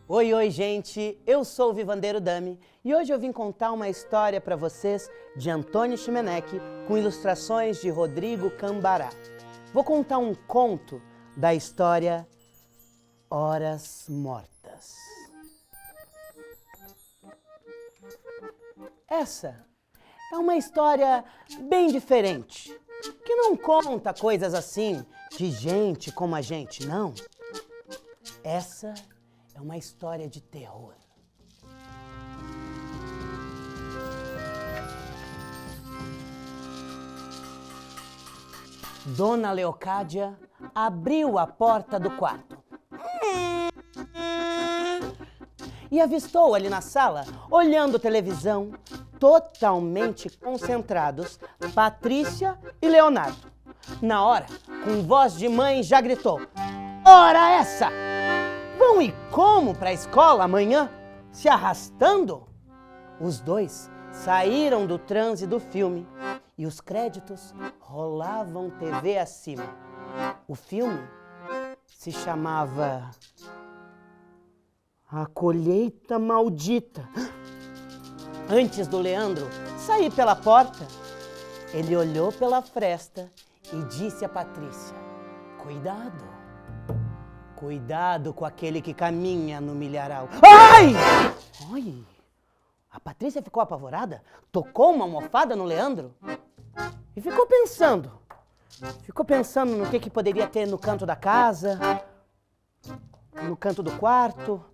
Oi, oi, gente! Eu sou o Vivandeiro Dami e hoje eu vim contar uma história para vocês de Antônio Chimenec com ilustrações de Rodrigo Cambará. Vou contar um conto da história Horas Mortas. Essa é uma história bem diferente, que não conta coisas assim de gente como a gente, não. Essa é uma história de terror. Dona Leocádia abriu a porta do quarto e avistou ali na sala, olhando televisão, totalmente concentrados, Patrícia e Leonardo. Na hora, com voz de mãe, já gritou: "Ora essa! Vão e como para a escola amanhã? Se arrastando?" Os dois saíram do transe do filme e os créditos rolavam TV acima. O filme se chamava A Colheita Maldita. Antes do Leandro sair pela porta, ele olhou pela fresta e disse a Patrícia: "Cuidado! Cuidado com aquele que caminha no milharal." Ai! Ai! A Patrícia ficou apavorada, tocou uma almofada no Leandro e ficou pensando. Ficou pensando no que poderia ter no canto da casa, no canto do quarto.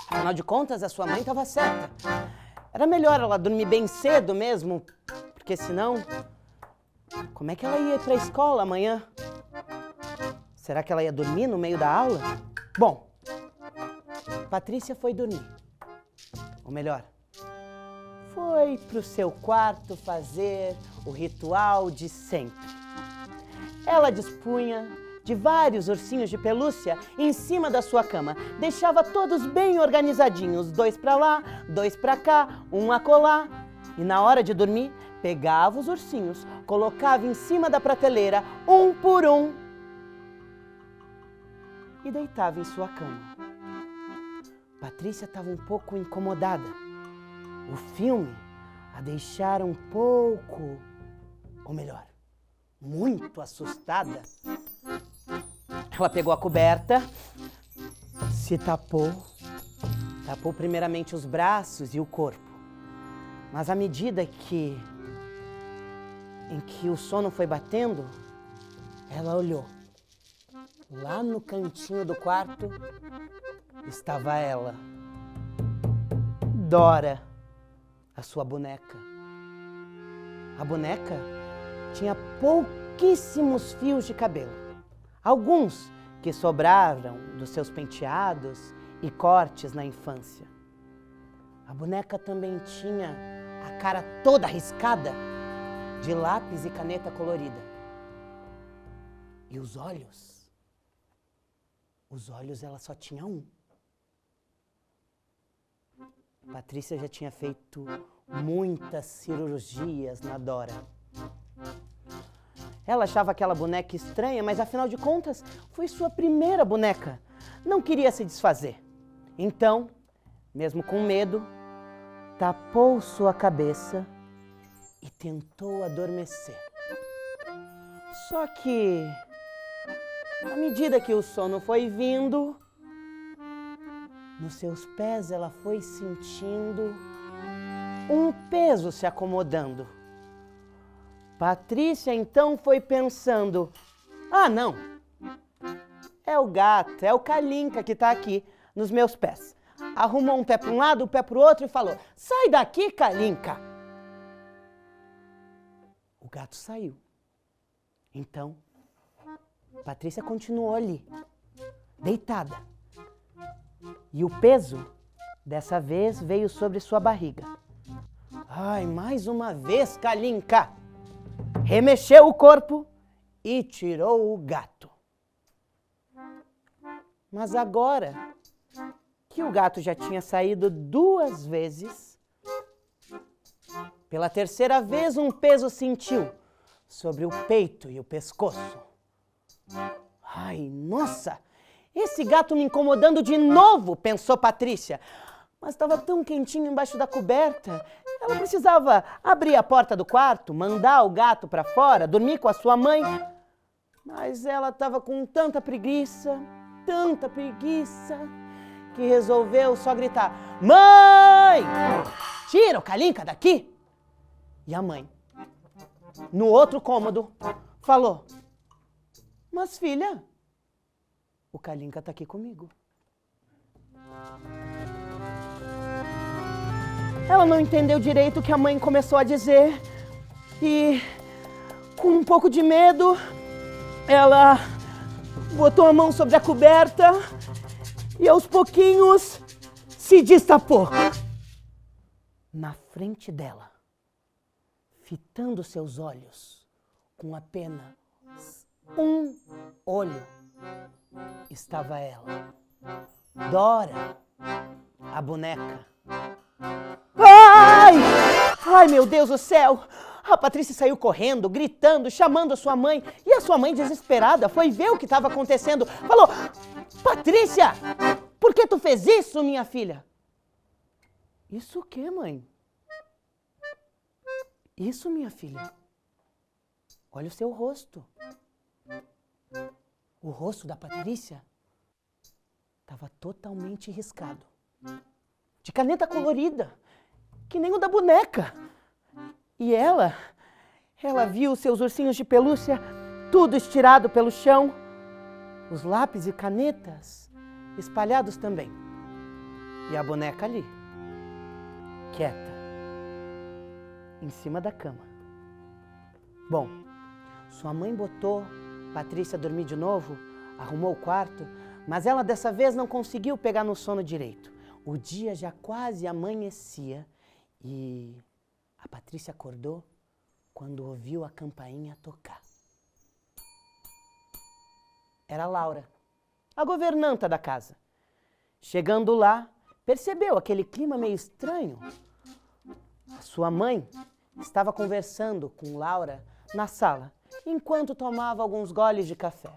Afinal de contas, a sua mãe estava certa. Era melhor ela dormir bem cedo mesmo, porque senão, como é que ela ia para a escola amanhã? Será que ela ia dormir no meio da aula? Bom, Patrícia foi dormir. Ou melhor, foi pro seu quarto fazer o ritual de sempre. Ela dispunha de vários ursinhos de pelúcia em cima da sua cama. Deixava todos bem organizadinhos, 2 para lá, 2 para cá, um acolá. E na hora de dormir, pegava os ursinhos, colocava em cima da prateleira, um por um, e deitava em sua cama. Patrícia estava um pouco incomodada. O filme a deixara um pouco, ou melhor, muito assustada. Ela pegou a coberta, se tapou primeiramente os braços e o corpo. Mas à medida em que o sono foi batendo, ela olhou. Lá no cantinho do quarto estava ela, Dora, a sua boneca. A boneca tinha pouquíssimos fios de cabelo, alguns que sobraram dos seus penteados e cortes na infância. A boneca também tinha a cara toda riscada de lápis e caneta colorida. E os olhos ela só tinha um. Patrícia já tinha feito muitas cirurgias na Dora. Ela achava aquela boneca estranha, mas afinal de contas, foi sua primeira boneca. Não queria se desfazer. Então, mesmo com medo, tapou sua cabeça e tentou adormecer. Só que, à medida que o sono foi vindo, nos seus pés ela foi sentindo um peso se acomodando. Patrícia então foi pensando: "Ah, não, é o gato, é o Kalinka que está aqui nos meus pés." Arrumou um pé para um lado, um pé para o outro e falou: "Sai daqui, Kalinka." O gato saiu. Então, Patrícia continuou ali, deitada. E o peso, dessa vez, veio sobre sua barriga. Ai, mais uma vez, Kalinka! Remexeu o corpo e tirou o gato. Mas agora que o gato já tinha saído 2 vezes, Pela terceira vez, um peso sentiu sobre o peito e o pescoço. Ai, nossa! Esse gato me incomodando de novo, pensou Patrícia. Mas estava tão quentinho embaixo da coberta. Ela precisava abrir a porta do quarto, mandar o gato para fora, dormir com a sua mãe. Mas ela estava com tanta preguiça, que resolveu só gritar: Mãe! Tira o Kalinka daqui! E a mãe, no outro cômodo, falou: Mas filha, o Kalinka tá aqui comigo. Ela não entendeu direito o que a mãe começou a dizer e, com um pouco de medo, ela botou a mão sobre a coberta e aos pouquinhos se destapou. Na frente dela, fitando seus olhos com apenas um olho, estava ela, Dora, a boneca. Ai! Ai, meu Deus do céu! A Patrícia saiu correndo, gritando, chamando a sua mãe. E a sua mãe, desesperada, foi ver o que estava acontecendo. Falou: Patrícia, por que tu fez isso, minha filha? Isso o quê, mãe? Isso, minha filha. Olha o seu rosto. O rosto da Patrícia estava totalmente riscado. De caneta colorida, que nem o da boneca. E ela viu seus ursinhos de pelúcia tudo estirado pelo chão, os lápis e canetas espalhados também. E a boneca ali, quieta, em cima da cama. Bom, sua mãe botou Patrícia a dormir de novo, arrumou o quarto, mas ela dessa vez não conseguiu pegar no sono direito. O dia já quase amanhecia e a Patrícia acordou quando ouviu a campainha tocar. Era Laura, a governanta da casa. Chegando lá, percebeu aquele clima meio estranho. A sua mãe estava conversando com Laura na sala, enquanto tomava alguns goles de café.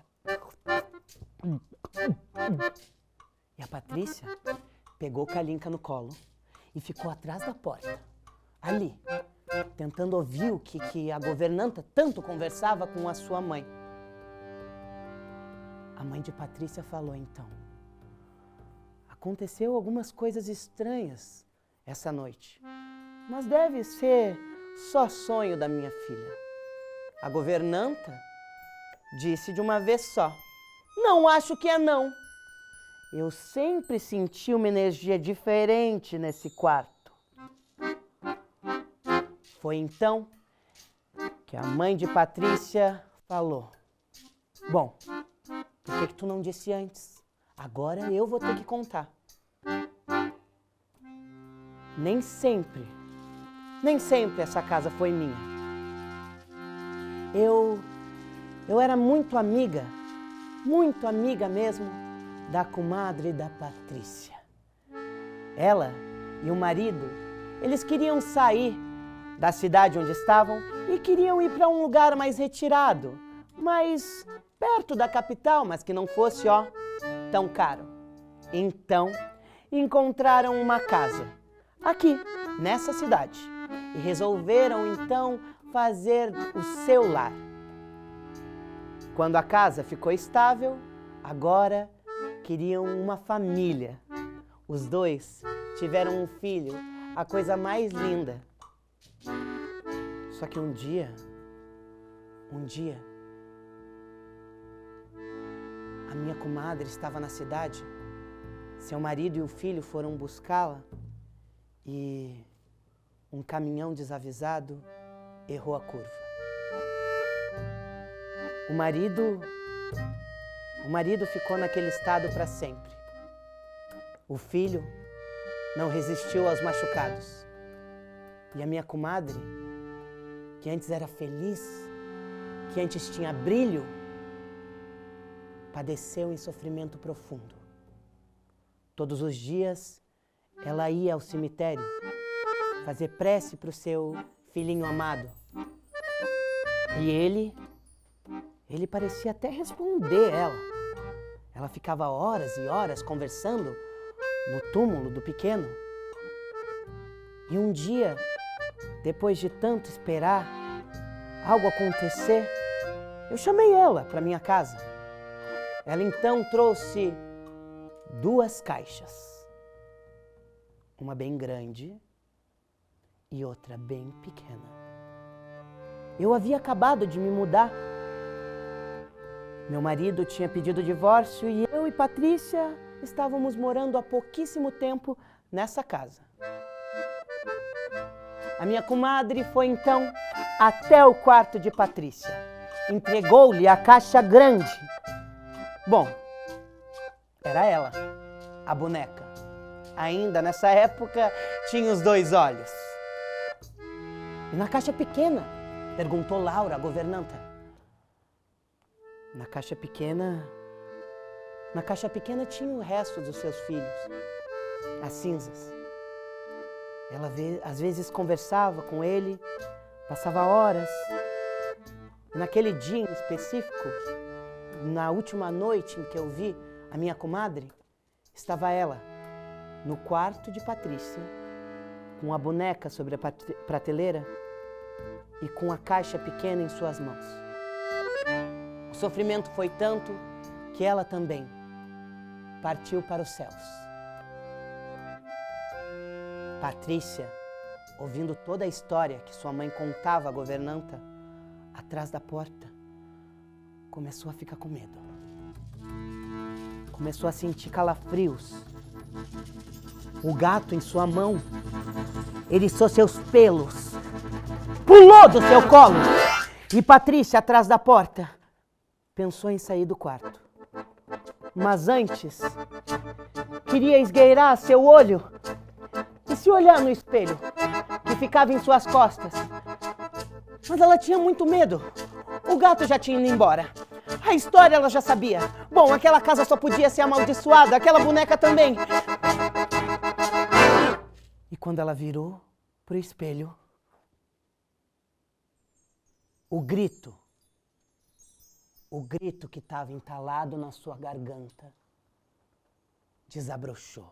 E a Patrícia pegou Kalinka no colo e ficou atrás da porta, ali, tentando ouvir o que a governanta tanto conversava com a sua mãe. A mãe de Patrícia falou então: aconteceu algumas coisas estranhas essa noite, mas deve ser só sonho da minha filha. A governanta disse de uma vez só: não acho que é não. Eu sempre senti uma energia diferente nesse quarto. Foi então que a mãe de Patrícia falou: bom, por que tu não disse antes? Agora eu vou ter que contar. Nem sempre essa casa foi minha. Eu era muito amiga mesmo da comadre da Patrícia. Ela e o marido, eles queriam sair da cidade onde estavam e queriam ir para um lugar mais retirado, mais perto da capital, mas que não fosse, tão caro. Então, encontraram uma casa aqui, nessa cidade, e resolveram então fazer o seu lar. Quando a casa ficou estável, agora queriam uma família. Os dois tiveram um filho, a coisa mais linda. Só que um dia, a minha comadre estava na cidade, seu marido e o filho foram buscá-la e um caminhão desavisado errou a curva. O marido ficou naquele estado para sempre. O filho não resistiu aos machucados. E a minha comadre, que antes era feliz, que antes tinha brilho, padeceu em sofrimento profundo. Todos os dias, ela ia ao cemitério fazer prece para o seu filhinho amado. E ele parecia até responder ela. Ela ficava horas e horas conversando no túmulo do pequeno. E um dia, depois de tanto esperar algo acontecer, eu chamei ela para minha casa. Ela então trouxe 2 caixas. Uma bem grande e outra bem pequena. Eu havia acabado de me mudar. Meu marido tinha pedido divórcio e eu e Patrícia estávamos morando há pouquíssimo tempo nessa casa. A minha comadre foi então até o quarto de Patrícia. Entregou-lhe a caixa grande. Bom, era ela, a boneca. Ainda nessa época tinha os 2 olhos. E na caixa pequena? Perguntou Laura, a governanta. Na caixa pequena tinha o resto dos seus filhos, as cinzas. Ela às vezes conversava com ele, passava horas. Naquele dia em específico, na última noite em que eu vi a minha comadre, estava ela no quarto de Patrícia, com a boneca sobre a prateleira e com a caixa pequena em suas mãos. O sofrimento foi tanto que ela também partiu para os céus. Patrícia, ouvindo toda a história que sua mãe contava à governanta, atrás da porta, começou a ficar com medo. Começou a sentir calafrios. O gato em sua mão eriçou seus pelos, pulou do seu colo. E Patrícia, atrás da porta, pensou em sair do quarto. Mas antes, queria esgueirar seu olho e se olhar no espelho que ficava em suas costas. Mas ela tinha muito medo. O gato já tinha ido embora. A história ela já sabia. Bom, aquela casa só podia ser amaldiçoada, aquela boneca também. E quando ela virou pro espelho, o grito que estava entalado na sua garganta desabrochou.